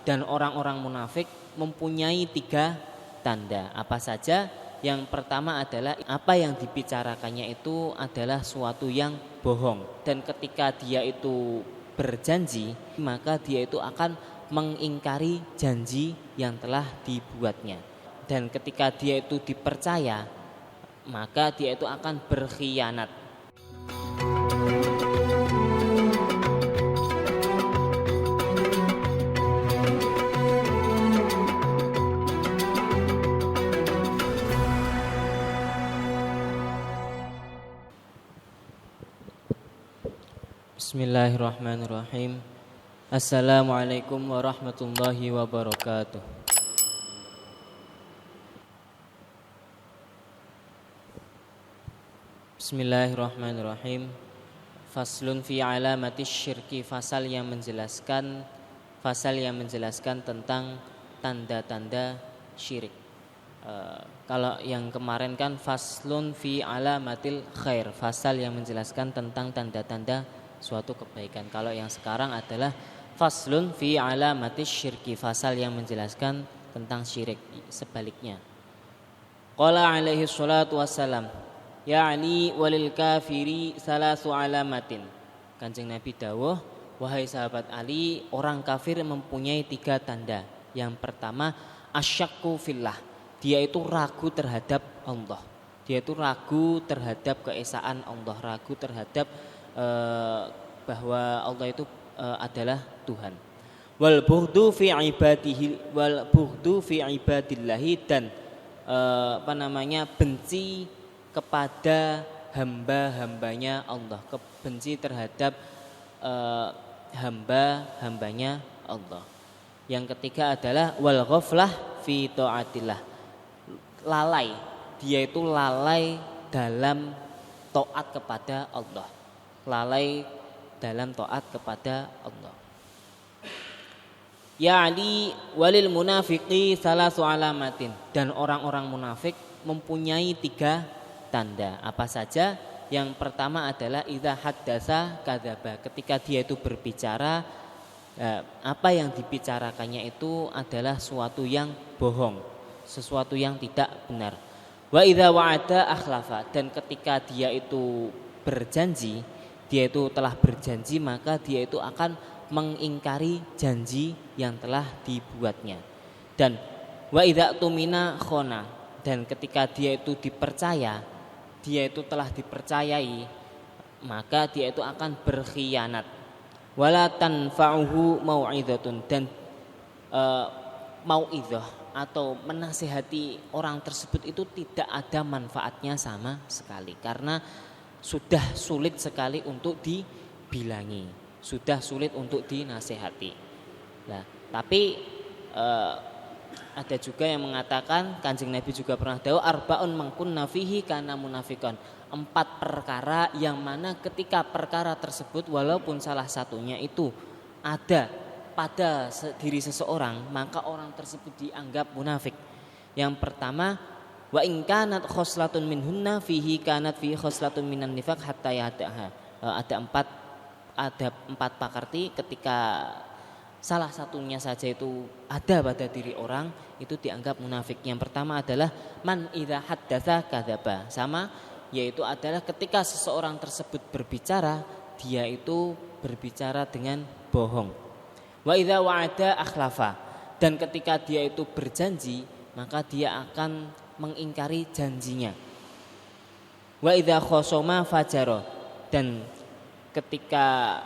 dan orang-orang munafik mempunyai 3 tanda. Apa saja? Yang pertama adalah apa yang dibicarakannya itu adalah suatu yang bohong, dan ketika dia itu berjanji maka dia itu akan mengingkari janji yang telah dibuatnya, dan ketika dia itu dipercaya maka dia itu akan berkhianat. Bismillahirrahmanirrahim. Assalamualaikum warahmatullahi wabarakatuh. Bismillahirrahmanirrahim. Faslun fi alamatis syirki, pasal yang menjelaskan tentang tanda-tanda syirik. Kalau yang kemarin kan faslun fi alamatil khair, pasal yang menjelaskan tentang tanda-tanda suatu kebaikan. Kalau yang sekarang adalah faslun fi alamatis syirki, pasal yang menjelaskan tentang syirik, sebaliknya. Qala alaihi salatu wassalam, ya Ali walil kafiri salasu alamatin. Kanjeng Nabi dawuh, wahai sahabat Ali, orang kafir mempunyai 3 tanda. Yang pertama, asyakku fillah, dia itu ragu terhadap Allah. Dia itu ragu terhadap keesaan Allah, ragu terhadap bahwa Allah itu adalah Tuhan. Wal bughdu fi ibadillahi, dan benci kepada hamba-hambanya Allah, benci terhadap hamba-hambanya Allah. Yang ketiga adalah wal ghaflah fi taatillah, lalai, dia itu lalai dalam taat kepada Allah, lalai dalam taat kepada Allah. Ya Ali walil munafiqi salasu alamatin, dan orang-orang munafik mempunyai 3 tanda. Apa saja? Yang pertama adalah idza haddasa kadzaba, ketika dia itu berbicara, apa yang dibicarakannya itu adalah suatu yang bohong, sesuatu yang tidak benar. Wa idza wa'ada akhlafa, dan ketika dia itu berjanji, dia itu telah berjanji maka dia itu akan mengingkari janji yang telah dibuatnya. Dan wa idza tumina khona, dan ketika dia itu dipercaya, dia itu telah dipercayai, maka dia itu akan berkhianat. Wala tanfa'uhu mau'izatun, dan mau'izah atau menasihati orang tersebut itu tidak ada manfaatnya sama sekali, karena sudah sulit sekali untuk dibilangi, sudah sulit untuk dinasihati. Nah, tapi ada juga yang mengatakan, Kanjeng Nabi juga pernah dawuh, arbaun mangkunna fihi kana munafiqan, 4 perkara yang mana ketika perkara tersebut walaupun salah satunya itu ada pada diri seseorang, maka orang tersebut dianggap munafik. Yang pertama, wa in kanat khoslatun minhunna fihi kanat fihi khoslatun minan nifaq hatta yadaha. Ada 4 pakarti, ketika salah satunya saja itu ada pada diri orang, itu dianggap munafik. Yang pertama adalah man idza haddatsa kadzaba, sama, yaitu adalah ketika seseorang tersebut berbicara, dia itu berbicara dengan bohong. Wa idza wa'ada akhlafa, dan ketika dia itu berjanji maka dia akan mengingkari janjinya. Wa idza khosoma fajaro, dan ketika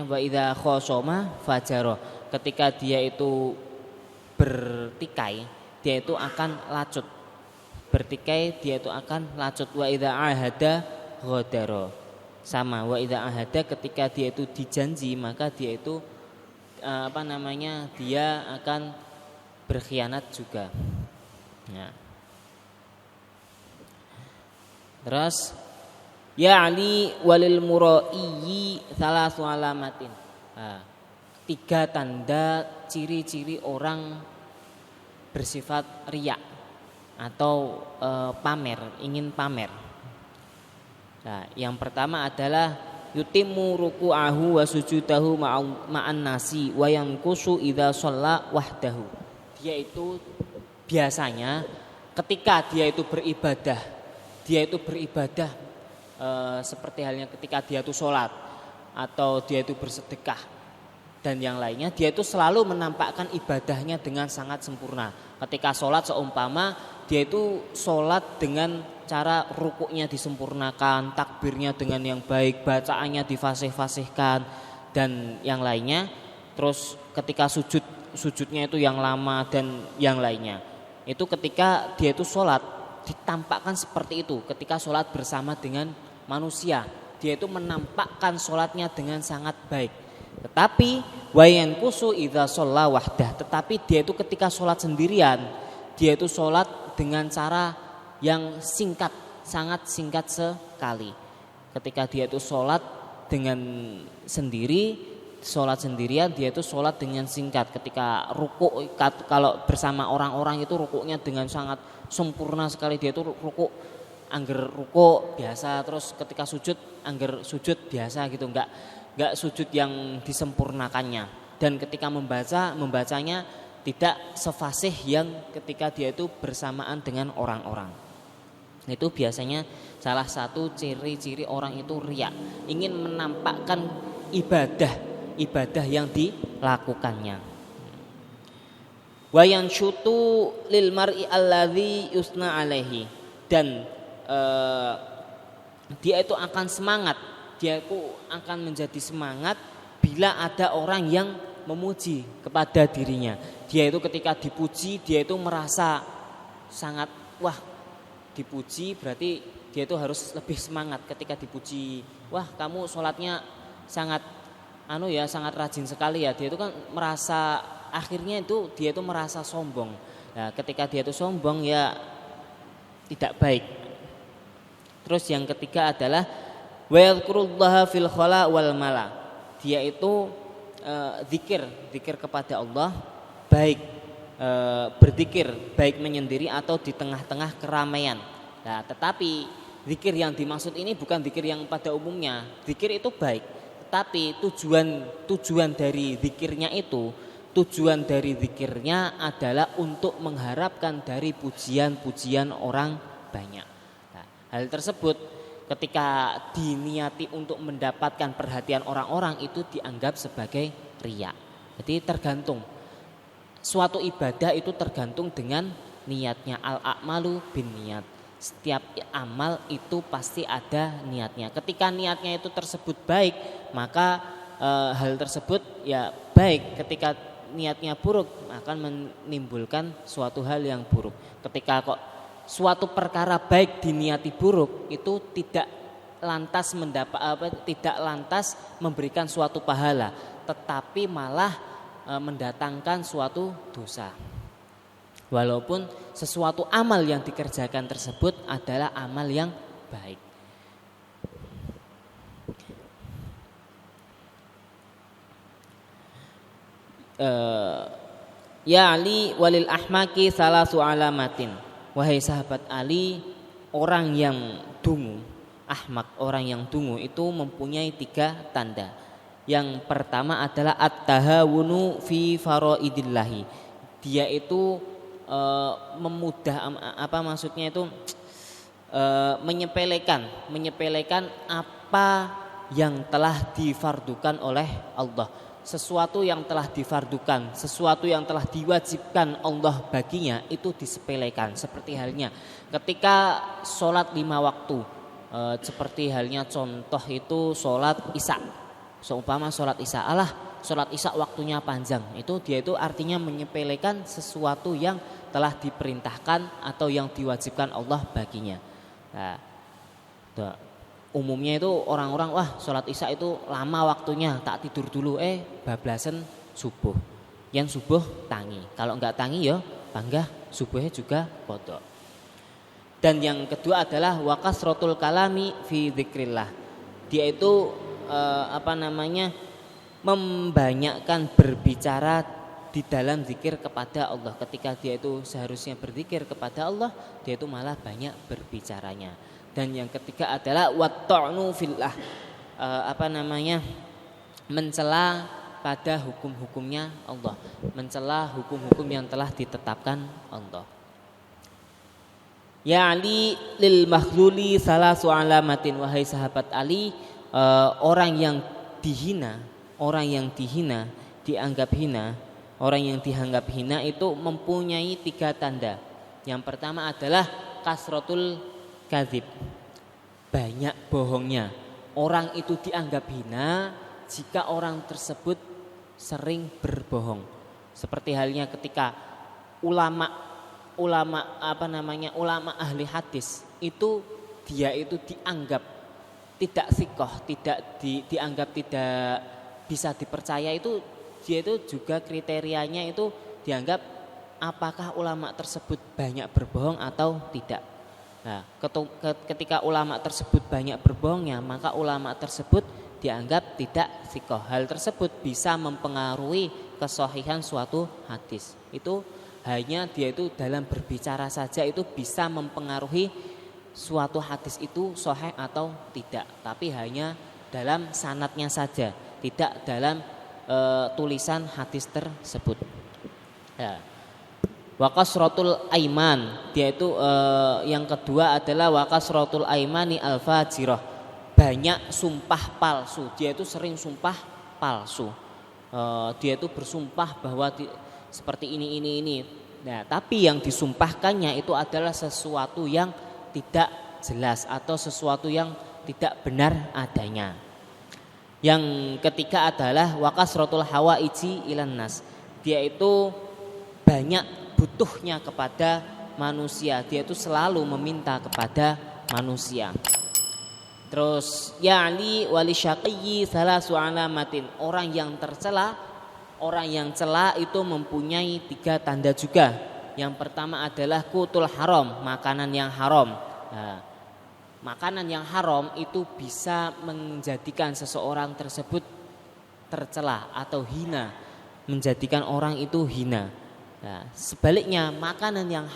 wa idza khosoma fajaro, ketika dia itu bertikai, dia itu akan lacut. Bertikai, dia itu akan lacut. Wa idza ahada ghadaro, sama, wa idza ahada, ketika dia itu dijanji maka dia itu dia akan berkhianat juga. Ya. Terus ya Ali walil muraiyi salasu alamatin. 3 tanda ciri-ciri orang bersifat riya atau pamer, ingin pamer. Nah, yang pertama adalah yutimmu ruku'ahu wa sujudahu ma'an nasi wa yanqusu idza shalla wahdahu. Dia itu biasanya ketika dia itu beribadah seperti halnya ketika dia itu sholat atau dia itu bersedekah dan yang lainnya, dia itu selalu menampakkan ibadahnya dengan sangat sempurna. Ketika sholat seumpama dia itu sholat dengan cara rukuknya disempurnakan, takbirnya dengan yang baik, bacaannya difasih-fasihkan dan yang lainnya. Terus ketika sujudnya itu yang lama dan yang lainnya. Itu ketika dia itu sholat ditampakkan seperti itu. Ketika sholat bersama dengan manusia, dia itu menampakkan sholatnya dengan sangat baik. Tetapi wayan kusu idza shalla wahdah. Tetapi dia itu ketika sholat sendirian, dia itu sholat dengan cara yang singkat, sangat singkat sekali. Ketika dia itu sholat dengan sholat sendirian, dia itu sholat dengan singkat. Ketika rukuk, kalau bersama orang-orang itu rukuknya dengan sangat sempurna sekali. Dia itu rukuk, angger rukuk biasa. Terus ketika sujud, angger sujud biasa gitu, enggak sujud yang disempurnakannya. Dan ketika membacanya tidak sefasih yang ketika dia itu bersamaan dengan orang-orang. Itu biasanya salah satu ciri-ciri orang itu riya, ingin menampakkan ibadah yang dilakukannya. Wa yanshutu lil mar'i alladzi yusna alaihi. Dan dia itu akan semangat, dia itu akan menjadi semangat bila ada orang yang memuji kepada dirinya. Dia itu ketika dipuji, dia itu merasa sangat wah, dipuji berarti dia itu harus lebih semangat ketika dipuji. Wah, kamu sholatnya sangat sangat rajin sekali ya. Dia itu kan merasa akhirnya itu dia itu merasa sombong. Nah, ketika dia itu sombong ya tidak baik. Terus yang ketiga adalah wa yadhkurullaha fil khala wal mala. Dia itu zikir kepada Allah, baik berzikir baik menyendiri atau di tengah-tengah keramaian. Nah, tetapi zikir yang dimaksud ini bukan zikir yang pada umumnya. Zikir itu baik, tetapi tujuan dari zikirnya adalah untuk mengharapkan dari pujian-pujian orang banyak. Nah, hal tersebut ketika diniati untuk mendapatkan perhatian orang-orang itu dianggap sebagai riya. Jadi tergantung, suatu ibadah itu tergantung dengan niatnya. Al-a'malu bin niat. Setiap amal itu pasti ada niatnya. Ketika niatnya itu tersebut baik, maka hal tersebut ya baik. Ketika niatnya buruk akan menimbulkan suatu hal yang buruk. Ketika kok suatu perkara baik diniati buruk itu tidak lantas memberikan suatu pahala, tetapi malah mendatangkan suatu dosa. Walaupun sesuatu amal yang dikerjakan tersebut adalah amal yang baik. Ya Ali walil ahmaki salasu alamatin. Wahai sahabat Ali, orang yang dungu, ahmak, orang yang dungu itu mempunyai 3 tanda. Yang pertama adalah at-tahawunu fi faraidillahi. Dia itu menyepelekan apa yang telah difardukan oleh Allah. Sesuatu yang telah difardukan, sesuatu yang telah diwajibkan Allah baginya itu disepelekan. Seperti halnya ketika sholat 5 waktu, seperti halnya contoh itu sholat isya. Seumpama sholat isya, sholat isya waktunya panjang, itu dia itu artinya menyepelekan sesuatu yang telah diperintahkan atau yang diwajibkan Allah baginya. Nah, umumnya itu orang-orang sholat isya itu lama waktunya, tak tidur dulu, bablasan subuh. Yang subuh tangi, kalau enggak tangi ya panggah subuhnya juga kodok. Dan yang kedua adalah wakasrotul kalami fi dzikrillah. Dia itu membanyakkan berbicara di dalam zikir kepada Allah. Ketika dia itu seharusnya berzikir kepada Allah, dia itu malah banyak berbicaranya. Dan yang ketiga adalah watta'nu fillah. mencela pada hukum-hukumnya Allah, mencela hukum-hukum yang telah ditetapkan Allah. Ya Ali lil makhluli salasu alamatin, wahai sahabat Ali, orang yang dihina, dianggap hina, orang yang dianggap hina itu mempunyai 3 tanda. Yang pertama adalah kasrotul kadzib, banyak bohongnya. Orang itu dianggap hina jika orang tersebut sering berbohong. Seperti halnya ketika ulama ahli hadis itu dia itu dianggap tidak sikoh, dianggap tidak bisa dipercaya, itu dia itu juga kriterianya itu dianggap apakah ulama tersebut banyak berbohong atau tidak. Nah, ketika ulama tersebut banyak berbohongnya, maka ulama tersebut dianggap tidak sikoh. Hal tersebut bisa mempengaruhi kesahihan suatu hadis. Itu hanya dia itu dalam berbicara saja itu bisa mempengaruhi suatu hadis itu sahih atau tidak, tapi hanya dalam sanadnya saja, tidak dalam tulisan hadis tersebut. Ya. Wa kasratul aiman, dia itu yang kedua adalah wa kasratul aimani al-fajirah, banyak sumpah palsu. Dia itu sering sumpah palsu. Dia itu bersumpah bahwa seperti ini. Nah, tapi yang disumpahkannya itu adalah sesuatu yang tidak jelas atau sesuatu yang tidak benar adanya. Yang ketiga adalah wa kasratul hawaiji ilan nas. Dia itu banyak butuhnya kepada manusia. Dia itu selalu meminta kepada manusia. Terus ya Ali wali syaqiyyi salasu alamatin, orang yang tercela, orang yang cela itu mempunyai 3 tanda juga. Yang pertama adalah kutul haram, makanan yang haram. Nah, makanan yang haram itu bisa menjadikan seseorang tersebut tercela atau hina, menjadikan orang itu hina. Nah, sebaliknya makanan yang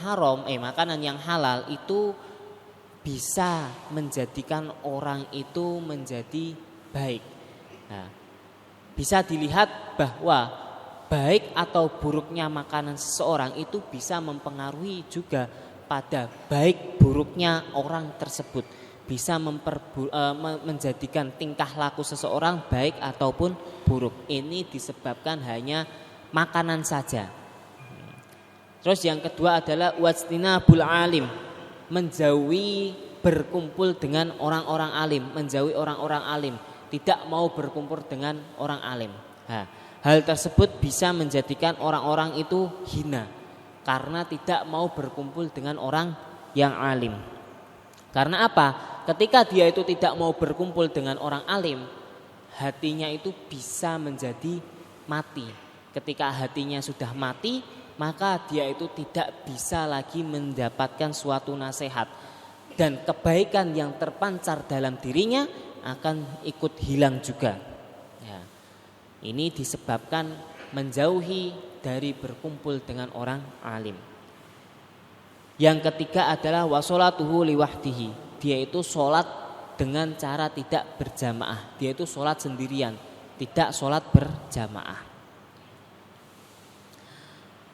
halal itu bisa menjadikan orang itu menjadi baik. Nah, bisa dilihat bahwa baik atau buruknya makanan seseorang itu bisa mempengaruhi juga pada baik buruknya orang tersebut, bisa menjadikan tingkah laku seseorang baik ataupun buruk. Ini disebabkan hanya makanan saja. Terus yang kedua adalah wajtinabul alim, menjauhi berkumpul dengan orang-orang alim, menjauhi orang-orang alim, tidak mau berkumpul dengan orang alim. Nah, hal tersebut bisa menjadikan orang-orang itu hina karena tidak mau berkumpul dengan orang yang alim. Karena apa? Ketika dia itu tidak mau berkumpul dengan orang alim, hatinya itu bisa menjadi mati. Ketika hatinya sudah mati, maka dia itu tidak bisa lagi mendapatkan suatu nasihat, dan kebaikan yang terpancar dalam dirinya akan ikut hilang juga. Ya. Ini disebabkan menjauhi dari berkumpul dengan orang alim. Yang ketiga adalah wasolatuhu liwahdihi, dia itu sholat dengan cara tidak berjamaah, dia itu sholat sendirian, tidak sholat berjamaah.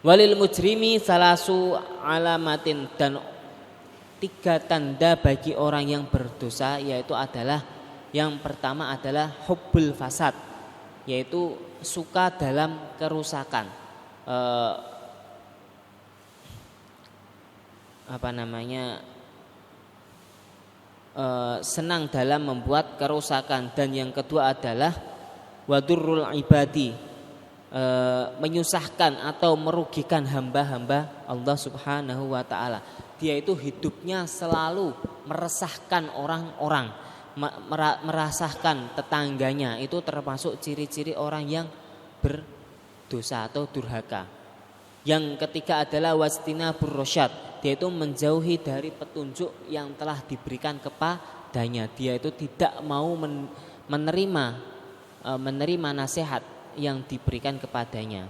Walil mujrimi salasu alamatin, dan 3 tanda bagi orang yang berdosa, yaitu adalah yang pertama adalah hubbul fasad, yaitu suka dalam kerusakan, senang dalam membuat kerusakan. Dan yang kedua adalah wadurrul ibadi, menyusahkan atau merugikan hamba-hamba Allah Subhanahu wa ta'ala. Dia itu hidupnya selalu meresahkan orang-orang, merasahkan tetangganya. Itu termasuk ciri-ciri orang yang berdosa atau durhaka. Yang ketiga adalah wastinabur rasyad, dia itu menjauhi dari petunjuk yang telah diberikan kepadanya. Dia itu tidak mau menerima nasihat yang diberikan kepadanya.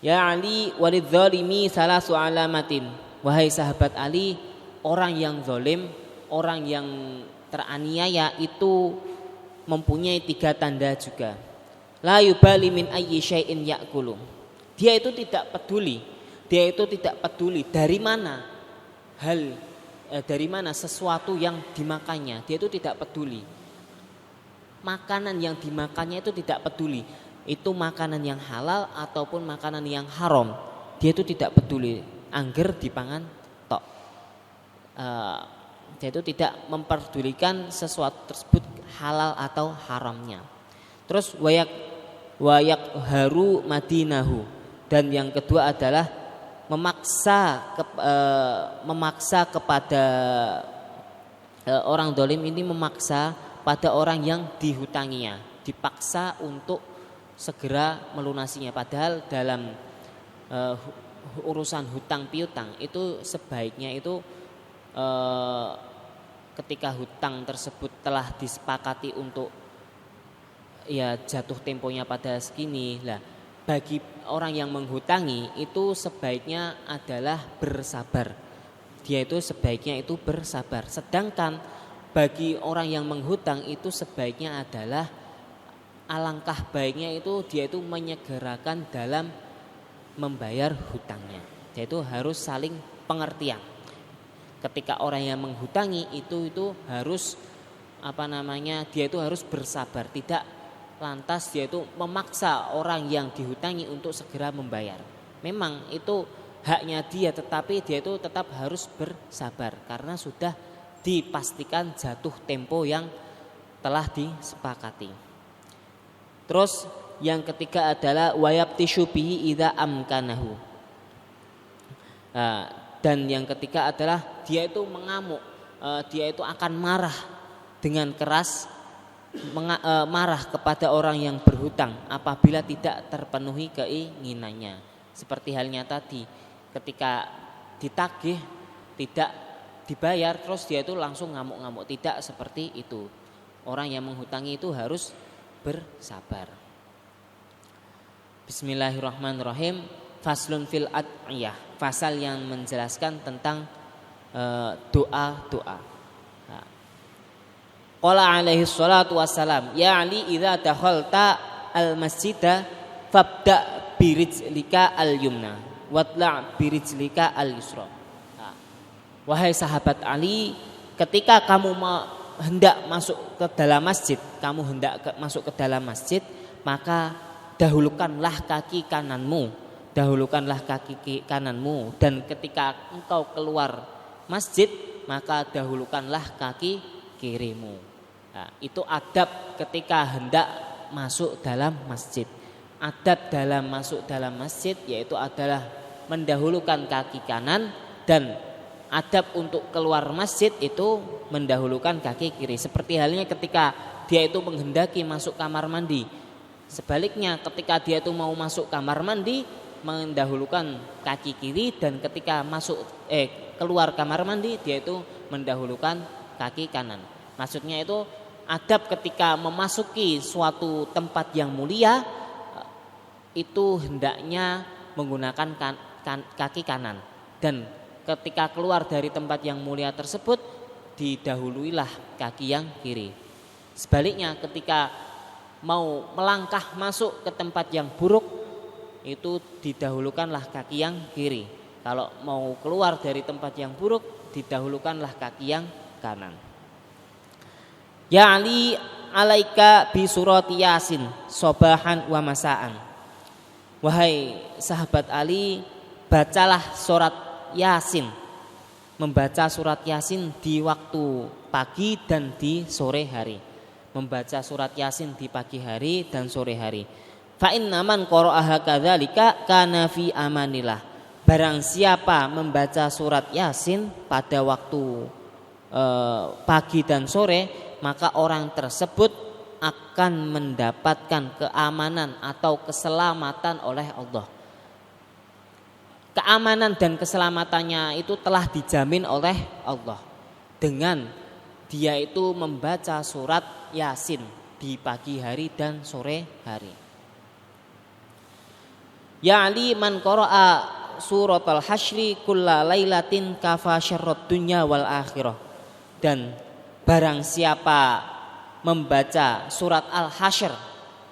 Ya Ali walidzalimi salasu alamatin, wahai sahabat Ali, orang yang zalim, orang yang teraniaya itu mempunyai 3 tanda juga. La yubali min ayyi syai'in ya'kulu. Dia itu tidak peduli dari mana dari mana sesuatu yang dimakannya. Dia itu tidak peduli. Makanan yang dimakannya itu tidak peduli. Itu makanan yang halal ataupun makanan yang haram. Dia itu tidak peduli. Angger dipangan tok. Dia itu tidak memperdulikan sesuatu tersebut halal atau haramnya. Terus wayak haru madinahu, dan yang kedua adalah memaksa kepada orang dolim ini, memaksa pada orang yang dihutanginya, dipaksa untuk segera melunasinya. Padahal dalam urusan hutang piutang itu sebaiknya itu ketika hutang tersebut telah disepakati untuk jatuh temponya pada segini lah, bagi orang yang menghutangi itu sebaiknya adalah bersabar. Dia itu sebaiknya itu bersabar. Sedangkan bagi orang yang menghutang itu sebaiknya adalah alangkah baiknya itu dia itu menyegerakan dalam membayar hutangnya. Dia itu harus saling pengertian. Ketika orang yang menghutangi itu harus dia itu harus bersabar, tidak lantas dia itu memaksa orang yang dihutangi untuk segera membayar. Memang itu haknya dia, tetapi dia itu tetap harus bersabar karena sudah dipastikan jatuh tempo yang telah disepakati. Terus yang ketiga adalah wayabtishu bihi idza amkanahu. Dan yang ketiga adalah dia itu mengamuk, dia itu akan marah dengan keras, marah kepada orang yang berhutang apabila tidak terpenuhi keinginannya. Seperti halnya tadi, ketika ditagih tidak dibayar terus dia itu langsung ngamuk-ngamuk. Tidak seperti itu. Orang yang menghutangi itu harus bersabar. Bismillahirrahmanirrahim. Faslun fil ad'iyah. Fasal yang menjelaskan tentang doa-doa. Qala alaihi salatu wassalam, ya Ali idza dakhalta al masjida fabda birijlika al yumna watla birijlika al yusra. Wahai sahabat Ali, ketika kamu hendak masuk ke dalam masjid, maka dahulukanlah kaki kananmu, dan ketika engkau keluar masjid, maka dahulukanlah kaki kirimu. Itu adab ketika hendak masuk dalam masjid. Adab dalam masuk dalam masjid yaitu adalah mendahulukan kaki kanan, dan adab untuk keluar masjid itu mendahulukan kaki kiri. Seperti halnya ketika dia itu menghendaki masuk kamar mandi. Sebaliknya ketika dia itu mau masuk kamar mandi mendahulukan kaki kiri, dan ketika keluar kamar mandi dia itu mendahulukan kaki kanan. Maksudnya itu adab ketika memasuki suatu tempat yang mulia itu hendaknya menggunakan kaki kanan, dan ketika keluar dari tempat yang mulia tersebut didahuluilah kaki yang kiri. Sebaliknya ketika mau melangkah masuk ke tempat yang buruk itu didahulukanlah kaki yang kiri. Kalau mau keluar dari tempat yang buruk didahulukanlah kaki yang kanan. Ya Ali alaika bi surati Yasin sobahan wa masaan. Wahai sahabat Ali, bacalah surat Yasin. Membaca surat Yasin di waktu pagi dan di sore hari. Membaca surat Yasin di pagi hari dan sore hari. Fa inna man qara'aha kadzalika kana fi amanillah. Barang siapa membaca surat Yasin pada waktu pagi dan sore, maka orang tersebut akan mendapatkan keamanan atau keselamatan oleh Allah. Keamanan dan keselamatannya itu telah dijamin oleh Allah dengan dia itu membaca surat Yasin di pagi hari dan sore hari. Ya Ali man qara'a suratul hasyri kulla lailatin kafa syarrad dunya wal akhirah. Dan barang siapa membaca surat Al-Hasyr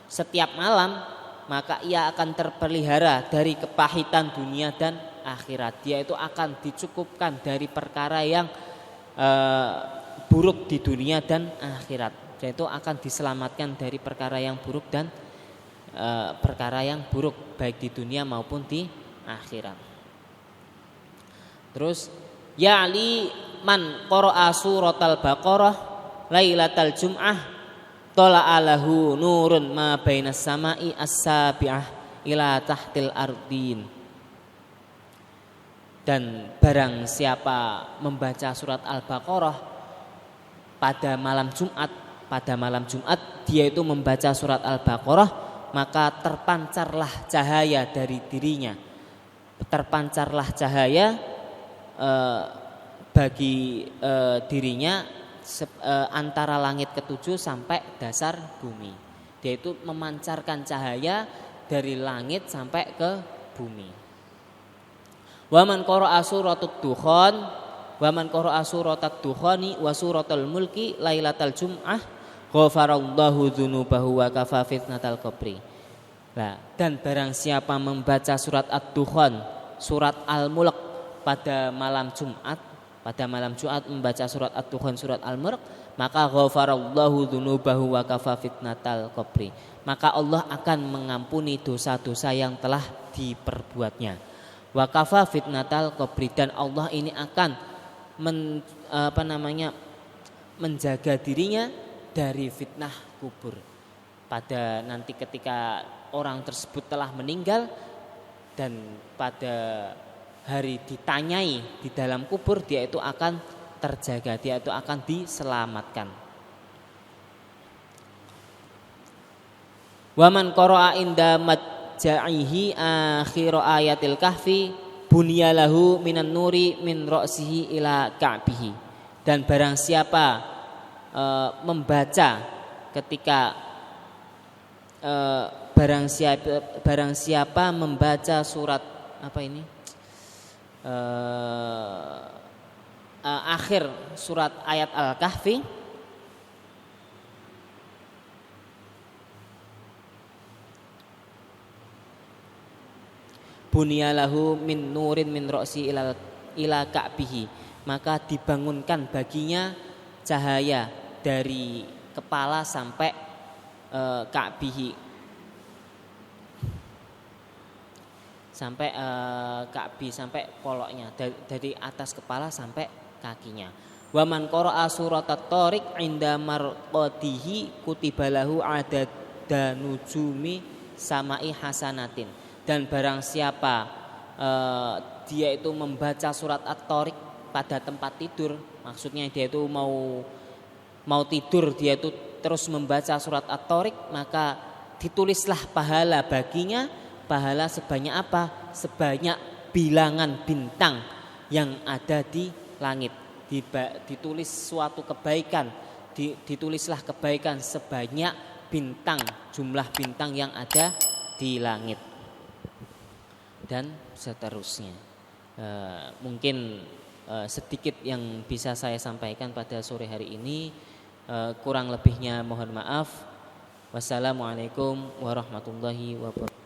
setiap malam, maka ia akan terpelihara dari kepahitan dunia dan akhirat. Dia itu akan dicukupkan dari perkara yang buruk di dunia dan akhirat. Dia itu akan diselamatkan dari perkara yang buruk dan perkara yang buruk baik di dunia maupun di akhirat. Terus ya'li man qara'a suratal Baqarah lailatal jum'ah tala'alahu nurun ma bainas sama'i as-sabi'ah ila tahtil ardin. Dan barang siapa membaca surat Al-Baqarah pada malam Jumat dia itu membaca surat Al-Baqarah, maka terpancarlah cahaya dari dirinya. Terpancarlah cahaya bagi dirinya antara langit ketujuh sampai dasar bumi. Dia itu memancarkan cahaya dari langit sampai ke bumi. Wa man qara'a suratud Dukhan wa man qara'a suratud Dukhani wa suratul Mulki lailatal jum'ah ghafarallahu dzunubahu wa kafa fitnatal qabri. Nah, dan barang siapa membaca surat Ad-Dukhan, surat Al-Mulk pada malam Jumat membaca surat Ad-Dukhan, surat Al-Mulk, maka ghafarallahu dzunubahu wa kafa fitnatal qabri. Maka Allah akan mengampuni dosa-dosa yang telah diperbuatnya. Wa kafa fitnatal qabri, dan Allah ini akan menjaga dirinya dari fitnah kubur. Pada nanti ketika orang tersebut telah meninggal dan pada hari ditanyai di dalam kubur, dia itu akan terjaga, dia itu akan diselamatkan. Wa man qara'a inda madja'ihi akhir ayatil kahfi bunyalahu minan nuri min ra'sihi ila ka'bihi. Dan barang siapa membaca ketika barang siapa membaca surat akhir surat ayat Al-Kahfi, bunyalahu min nurin min ra'si ila ka'bihi, maka dibangunkan baginya cahaya dari kepala sampai ka'bihi, sampai ka'bi, sampai koloknya, dari atas kepala sampai kakinya. Wa man qara'a suratat Thariq inda marqadihi kutibalahu adada nujumi sama'i hasanatin. Dan barang siapa dia itu membaca surat At-Thariq pada tempat tidur, maksudnya dia itu mau tidur, dia itu terus membaca surat At-Thariq, maka ditulislah pahala baginya, pahala sebanyak apa? Sebanyak bilangan bintang yang ada di langit. Ditulis suatu kebaikan, ditulislah kebaikan sebanyak bintang, jumlah bintang yang ada di langit, dan seterusnya. Mungkin sedikit yang bisa saya sampaikan pada sore hari ini. Kurang lebihnya mohon maaf. Wassalamualaikum warahmatullahi wabarakatuh.